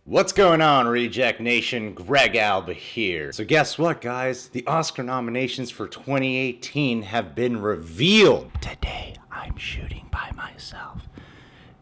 What's going on, Reject Nation? Greg Alba here. So guess what, guys? The Oscar nominations for 2018 have been revealed. Today, I'm shooting by myself.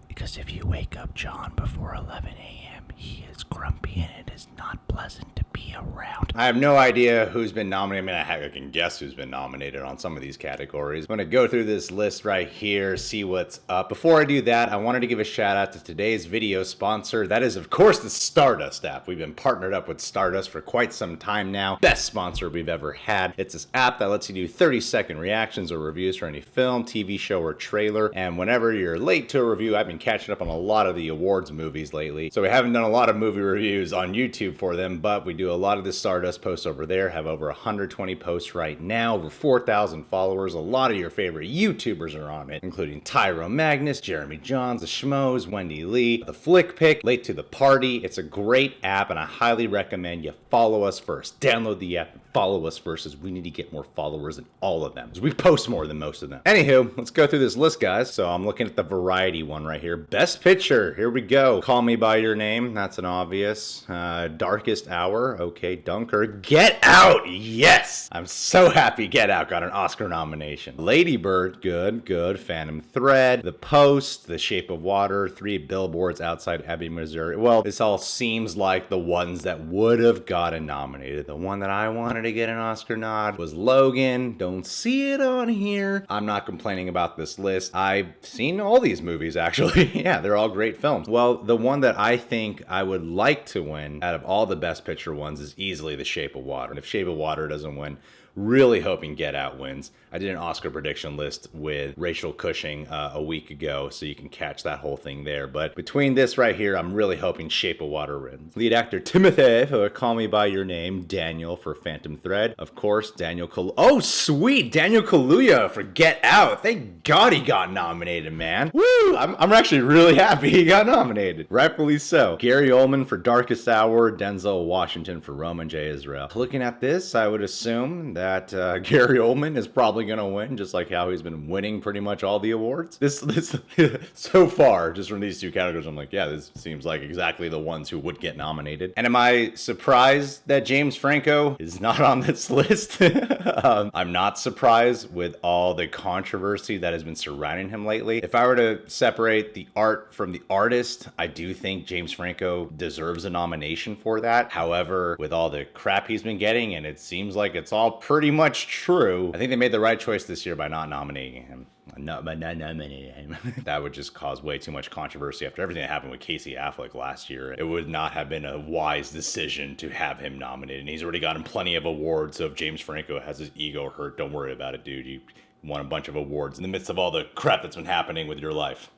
Because if you wake up John before 11 a.m., he is grumpy and it is not pleasant to be around. I have no idea who's been nominated. I mean, I can guess who's been nominated on some of these categories. I'm going to go through this list right here, see what's up. Before I do that, I wanted to give a shout out to today's video sponsor. That is, of course, the Stardust app. We've been partnered up with Stardust for quite some time now. Best sponsor we've ever had. It's this app that lets you do 30-second reactions or reviews for any film, TV show, or trailer. And whenever you're late to a review, I've been catching up on a lot of the awards movies lately. So we haven't done a lot of movie reviews on YouTube for them, but we do a lot of the Stardust posts over there. Have over 120 posts right now, over 4,000 followers. A lot of your favorite YouTubers are on it, including Tyro Magnus, Jeremy Johns, The Schmoes, Wendy Lee, The Flick Pick, Late to the Party. It's a great app and I highly recommend you follow us first. Download the app and follow us first, as we need to get more followers than all of them, because we post more than most of them. Anywho, let's go through this list, guys. So I'm looking at the variety one right here. Best Picture, here we go. Call Me By Your Name, that's an obvious. Darkest Hour, okay. Dunkirk. Get Out, yes! I'm so happy Get Out got an Oscar nomination. Lady Bird, good. Phantom Thread, The Post, The Shape of Water, 3 Billboards Outside Ebbing, Missouri. Well, this all seems like the ones that would have gotten nominated. The one that I wanted to get an Oscar nod was Logan. Don't see it on here. I'm not complaining about this list. I've seen all these movies, actually. Yeah, they're all great films. Well, the one that I think I would like to win out of all the Best Picture ones is easily The Shape of Water. And if Shape of Water doesn't win, really hoping Get Out wins. I did an Oscar prediction list with Rachel Cushing a week ago, so you can catch that whole thing there. But between this right here, I'm really hoping Shape of Water wins. Lead actor Timothy for Call Me By Your Name. Daniel for Phantom Thread. Of course, Daniel Oh, sweet! Daniel Kaluuya for Get Out. Thank God he got nominated, man. Woo! I'm actually really happy he got nominated. Rightfully so. Gary Oldman for Darkest Hour. Denzel Washington for Roman J. Israel. Looking at this, I would assume that Gary Oldman is probably going to win, just like how he's been winning pretty much all the awards. This so far, just from these two categories, I'm like, yeah, this seems like exactly the ones who would get nominated. And am I surprised that James Franco is not on this list? I'm not surprised with all the controversy that has been surrounding him lately. If I were to separate the art from the artist, I do think James Franco deserves a nomination for that. However, with all the crap he's been getting, and it seems like it's all pretty much true, I think they made the right choice this year by not nominating him. Not nominating him. That would just cause way too much controversy after everything that happened with Casey Affleck last year. It would not have been a wise decision to have him nominated. And he's already gotten plenty of awards, so if James Franco has his ego hurt, don't worry about it, dude. You won a bunch of awards in the midst of all the crap that's been happening with your life.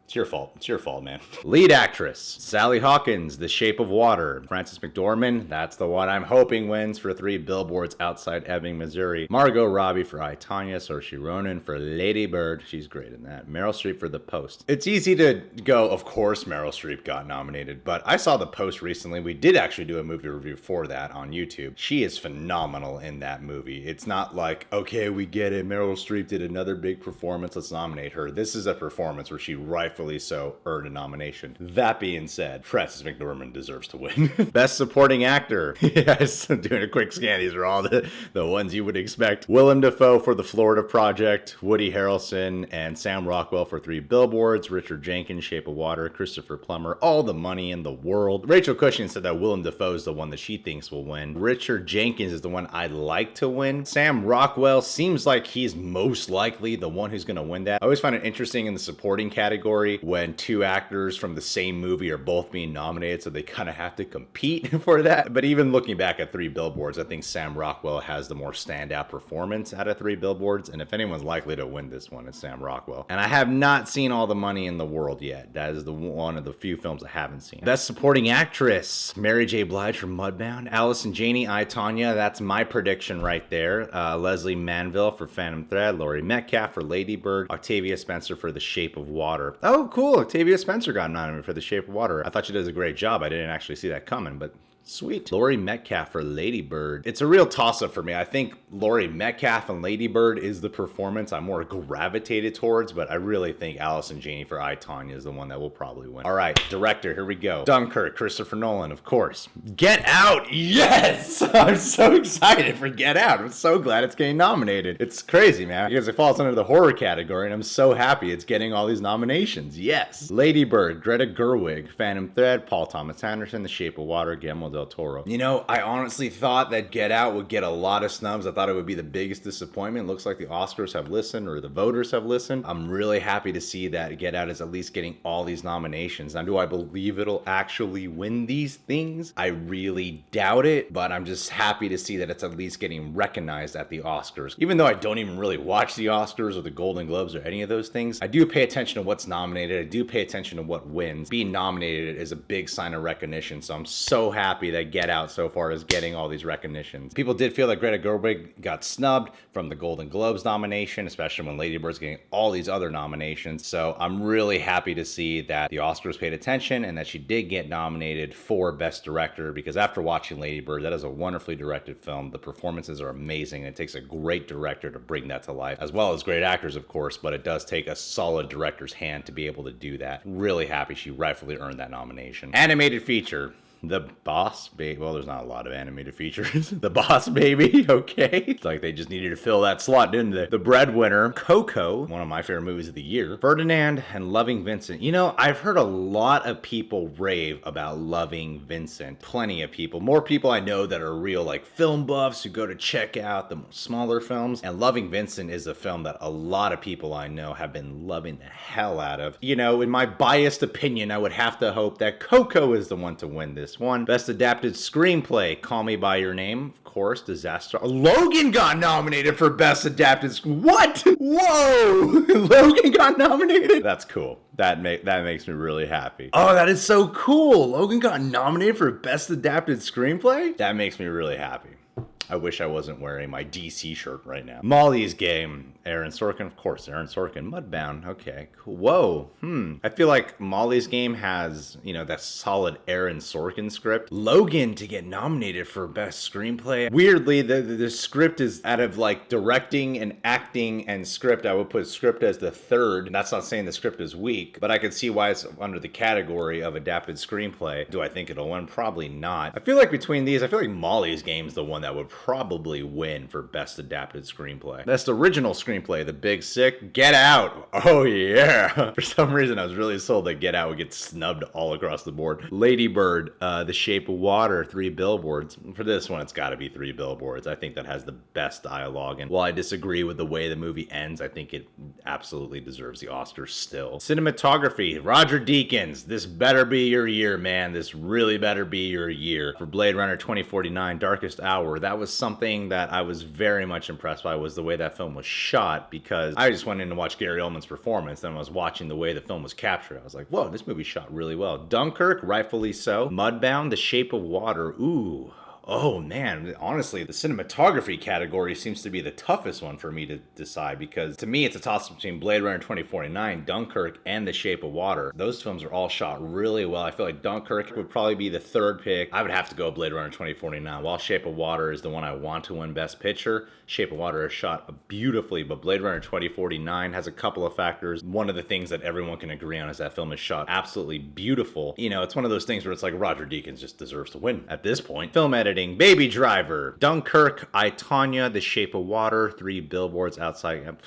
It's your fault. It's your fault, man. Lead actress, Sally Hawkins, The Shape of Water. Frances McDormand, that's the one I'm hoping wins for 3 Billboards Outside Ebbing, Missouri. Margot Robbie for I, Tonya. Saoirse Ronan for Lady Bird. She's great in that. Meryl Streep for The Post. It's easy to go, of course Meryl Streep got nominated, but I saw The Post recently. We did actually do a movie review for that on YouTube. She is phenomenal in that movie. It's not like, okay, we get it, Meryl Streep did another big performance, let's nominate her. This is a performance where she rightfully so earned a nomination. That being said, Frances McDormand deserves to win. Best Supporting Actor. Yes, I'm doing a quick scan. These are all the ones you would expect. Willem Dafoe for The Florida Project, Woody Harrelson and Sam Rockwell for 3 Billboards, Richard Jenkins, Shape of Water, Christopher Plummer, All the Money in the World. Rachel Cushing said that Willem Dafoe is the one that she thinks will win. Richard Jenkins is the one I'd like to win. Sam Rockwell seems like he's most likely the one who's going to win that. I always find it interesting in the supporting category when 2 actors from the same movie are both being nominated, so they kind of have to compete for that. But even looking back at 3 Billboards, I think Sam Rockwell has the more standout performance out of 3 Billboards, and if anyone's likely to win this one, it's Sam Rockwell. And I have not seen All the Money in the World yet. That is one of the few films I haven't seen. Best Supporting Actress, Mary J. Blige for Mudbound, Allison Janney, I, Tonya, that's my prediction right there. Leslie Manville for Phantom Thread, Laurie Metcalf for Lady Bird, Octavia Spencer for The Shape of Water. Oh, cool, Octavia Spencer got nominated for The Shape of Water. I thought she does a great job. I didn't actually see that coming, but Sweet. Laurie Metcalf for Lady Bird. It's a real toss-up for me. I think Laurie Metcalf and Lady Bird is the performance I'm more gravitated towards, but I really think Allison Janney for I, Tonya is the one that will probably win. All right, director, here we go. Dunkirk, Christopher Nolan, of course. Get Out, yes! I'm so excited for Get Out. I'm so glad it's getting nominated. It's crazy, man, because it falls under the horror category, and I'm so happy it's getting all these nominations. Yes. Lady Bird, Greta Gerwig, Phantom Thread, Paul Thomas Anderson, The Shape of Water, Guillermo del Toro. You know, I honestly thought that Get Out would get a lot of snubs. I thought it would be the biggest disappointment. Looks like the Oscars have listened, or the voters have listened. I'm really happy to see that Get Out is at least getting all these nominations. Now, do I believe it'll actually win these things? I really doubt it, but I'm just happy to see that it's at least getting recognized at the Oscars. Even though I don't even really watch the Oscars or the Golden Globes or any of those things, I do pay attention to what's nominated. I do pay attention to what wins. Being nominated is a big sign of recognition, so I'm so happy that Get Out so far is getting all these recognitions. People did feel that Greta Gerwig got snubbed from the Golden Globes nomination, especially when Lady Bird's getting all these other nominations. So I'm really happy to see that the Oscars paid attention and that she did get nominated for Best Director, because after watching Lady Bird, that is a wonderfully directed film. The performances are amazing, and it takes a great director to bring that to life, as well as great actors, of course, but it does take a solid director's hand to be able to do that. Really happy she rightfully earned that nomination. Animated feature. The Boss Baby. Well, there's not a lot of animated features. The Boss Baby, okay. It's like they just needed to fill that slot, didn't they? The Breadwinner, Coco, one of my favorite movies of the year, Ferdinand, and Loving Vincent. You know, I've heard a lot of people rave about Loving Vincent. Plenty of people. More people I know that are real, like, film buffs who go to check out the smaller films. And Loving Vincent is a film that a lot of people I know have been loving the hell out of. You know, in my biased opinion, I would have to hope that Coco is the one to win this one. Best Adapted Screenplay, Call Me By Your Name, of course, disaster. Logan got nominated for Best Adapted. What? Whoa! Logan got nominated? That's cool. That makes me really happy. Oh, that is so cool. Logan got nominated for Best Adapted Screenplay? That makes me really happy. I wish I wasn't wearing my DC shirt right now. Molly's Game, Aaron Sorkin, of course, Aaron Sorkin. Mudbound, okay, cool. Whoa, I feel like Molly's Game has, you know, that solid Aaron Sorkin script. Logan to get nominated for Best Screenplay. Weirdly, the script is out of like directing and acting and script. I would put script as the third. And that's not saying the script is weak, but I could see why it's under the category of adapted screenplay. Do I think it'll win? Probably not. I feel like between these, I feel like Molly's Game is the one that would probably win for Best Adapted Screenplay. Best Original Screenplay, The Big Sick, Get Out. Oh yeah. For some reason, I was really sold that Get Out would get snubbed all across the board. Lady Bird, The Shape of Water, Three Billboards. For this one, it's got to be Three Billboards. I think that has the best dialogue, and while I disagree with the way the movie ends, I think it absolutely deserves the Oscars still. Cinematography, Roger Deakins. This better be your year, man. This really better be your year. For Blade Runner 2049, Darkest Hour, that was something that I was very much impressed by, was the way that film was shot, because I just went in to watch Gary Oldman's performance, then I was watching the way the film was captured. I was like, whoa, this movie shot really well. Dunkirk, rightfully so. Mudbound, The Shape of Water, ooh. Oh man, honestly, the cinematography category seems to be the toughest one for me to decide, because to me, it's a toss between Blade Runner 2049, Dunkirk, and The Shape of Water. Those films are all shot really well. I feel like Dunkirk would probably be the third pick. I would have to go Blade Runner 2049, while Shape of Water is the one I want to win Best Picture. Shape of Water is shot beautifully, but Blade Runner 2049 has a couple of factors. One of the things that everyone can agree on is that film is shot absolutely beautiful. You know, it's one of those things where it's like Roger Deakins just deserves to win at this point. Film editing, Baby Driver, Dunkirk, I, Tonya, The Shape of Water, Three Billboards Outside.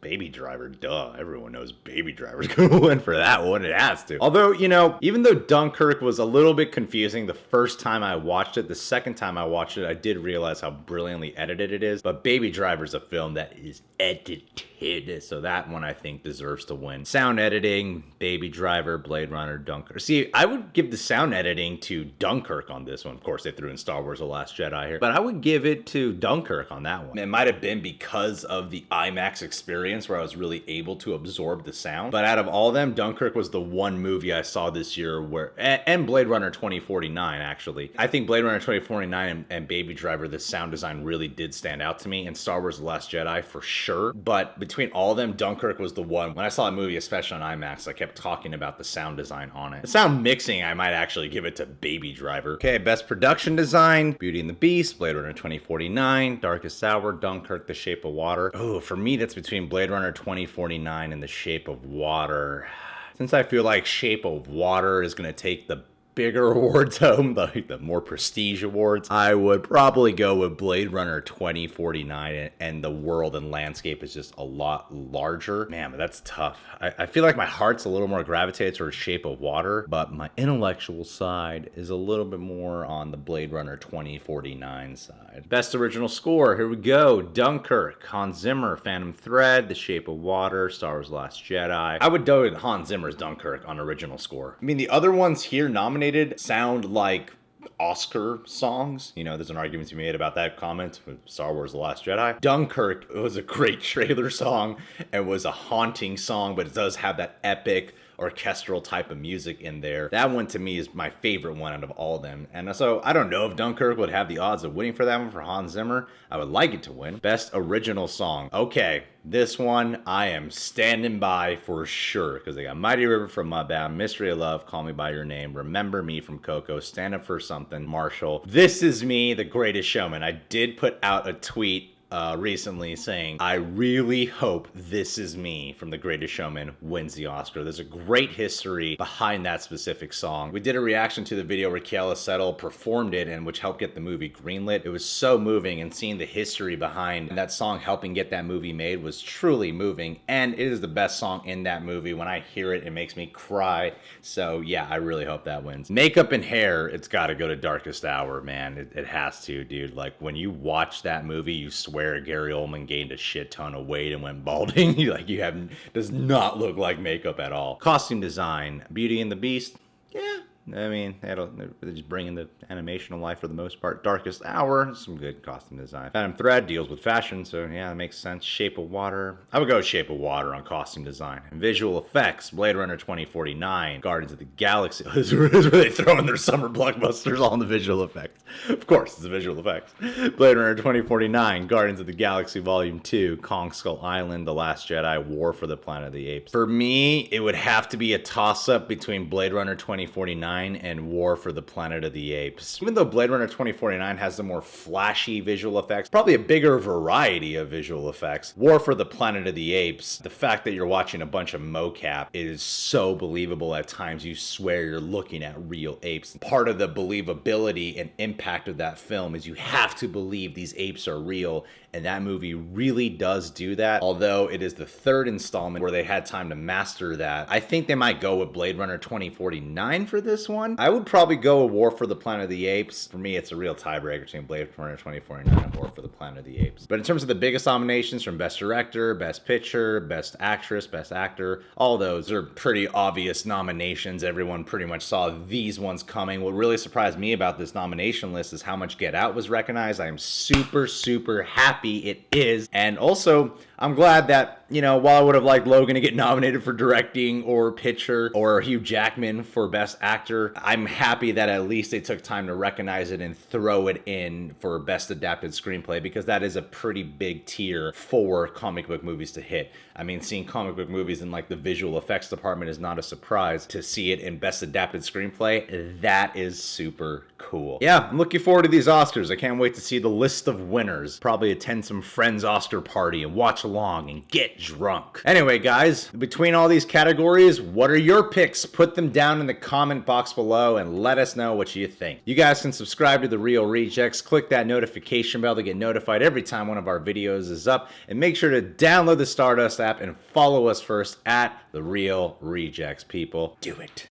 Baby Driver, duh. Everyone knows Baby Driver's gonna win for that one. It has to. Although, you know, even though Dunkirk was a little bit confusing the first time I watched it, the second time I watched it, I did realize how brilliantly edited it is. But Baby Driver's a film that is edited, so that one I think deserves to win. Sound editing, Baby Driver, Blade Runner, Dunkirk. See, I would give the sound editing to Dunkirk on this one. Of course, they threw in Star Wars: The Last Jedi here, but I would give it to Dunkirk on that one. It might have been because of the IMAX experience experience where I was really able to absorb the sound. But out of all of them, Dunkirk was the one movie I saw this year where, and Blade Runner 2049 actually. I think Blade Runner 2049 and Baby Driver, the sound design really did stand out to me, and Star Wars The Last Jedi for sure. But between all of them, Dunkirk was the one. When I saw a movie, especially on IMAX, I kept talking about the sound design on it. The sound mixing, I might actually give it to Baby Driver. Okay, best production design, Beauty and the Beast, Blade Runner 2049, Darkest Hour, Dunkirk, The Shape of Water. Oh, for me, that's between Blade Runner 2049 and The Shape of Water. Since I feel like Shape of Water is going to take the bigger awards home, the more prestige awards, I would probably go with Blade Runner 2049, and the world and landscape is just a lot larger. Man, but that's tough. I feel like my heart's a little more gravitated towards Shape of Water, but my intellectual side is a little bit more on the Blade Runner 2049 side. Best original score, here we go. Dunkirk, Hans Zimmer, Phantom Thread, The Shape of Water, Star Wars The Last Jedi. I would go with Hans Zimmer's Dunkirk on original score. I mean, the other ones here nominated sound like Oscar songs. You know, there's an argument to be made about that comment with Star Wars The Last Jedi. Dunkirk was a great trailer song and was a haunting song, but it does have that epic orchestral type of music in there. That one to me is my favorite one out of all of them. And so I don't know if Dunkirk would have the odds of winning for that one for Hans Zimmer. I would like it to win. Best original song. Okay, this one I am standing by for sure, because they got Mighty River from Mudbound, Mystery of Love, Call Me By Your Name, Remember Me from Coco, Stand Up For Something, Marshall. This Is Me, The Greatest Showman. I did put out a tweet recently saying, I really hope This Is Me from The Greatest Showman wins the Oscar. There's a great history behind that specific song. We did a reaction to the video where Keala Settle performed it, and which helped get the movie greenlit. It was so moving, and seeing the history behind that song helping get that movie made was truly moving, and it is the best song in that movie. When I hear it, it makes me cry. So yeah, I really hope that wins. Makeup and hair, it's gotta go to Darkest Hour, man. It has to, dude. Like, when you watch that movie, you swear Gary Oldman gained a shit ton of weight and went balding. Does not look like makeup at all. Costume design, Beauty and the Beast. Yeah, I mean, they're just bringing the animation to life for the most part. Darkest Hour, some good costume design. Phantom Thread deals with fashion, so yeah, that makes sense. Shape of Water, I would go Shape of Water on costume design. And visual effects, Blade Runner 2049, Guardians of the Galaxy. Is really throwing their summer blockbusters all in the visual effects. Of course, it's the visual effects. Blade Runner 2049, Guardians of the Galaxy Volume 2, Kong Skull Island, The Last Jedi, War for the Planet of the Apes. For me, it would have to be a toss-up between Blade Runner 2049 and War for the Planet of the Apes. Even though Blade Runner 2049 has the more flashy visual effects, probably a bigger variety of visual effects, War for the Planet of the Apes, the fact that you're watching a bunch of mocap is so believable at times, you swear you're looking at real apes. Part of the believability and impact of that film is you have to believe these apes are real, and that movie really does do that. Although it is the third installment where they had time to master that, I think they might go with Blade Runner 2049 for this one. I would probably go with War for the Planet of the Apes. For me, it's a real tiebreaker between Blade Runner 2049 and War for the Planet of the Apes. But in terms of the biggest nominations, from Best Director, Best Picture, Best Actress, Best Actor, all those are pretty obvious nominations. Everyone pretty much saw these ones coming. What really surprised me about this nomination list is how much Get Out was recognized. I am super happy it is. And also, I'm glad that, you know, while I would have liked Logan to get nominated for directing or picture, or Hugh Jackman for Best Actor, I'm happy that at least they took time to recognize it and throw it in for Best Adapted Screenplay, because that is a pretty big tier for comic book movies to hit. I mean, seeing comic book movies in like the visual effects department is not a surprise. To see it in Best Adapted Screenplay, that is super cool. Yeah, I'm looking forward to these Oscars. I can't wait to see the list of winners. Probably attend some friends' Oscar party and watch along and get drunk. Anyway, guys, between all these categories, what are your picks? Put them down in the comment box below and let us know what you think. You guys can subscribe to The Real Rejects, click that notification bell to get notified every time one of our videos is up, and make sure to download the Stardust app and follow us first at The Real Rejects, people. Do it.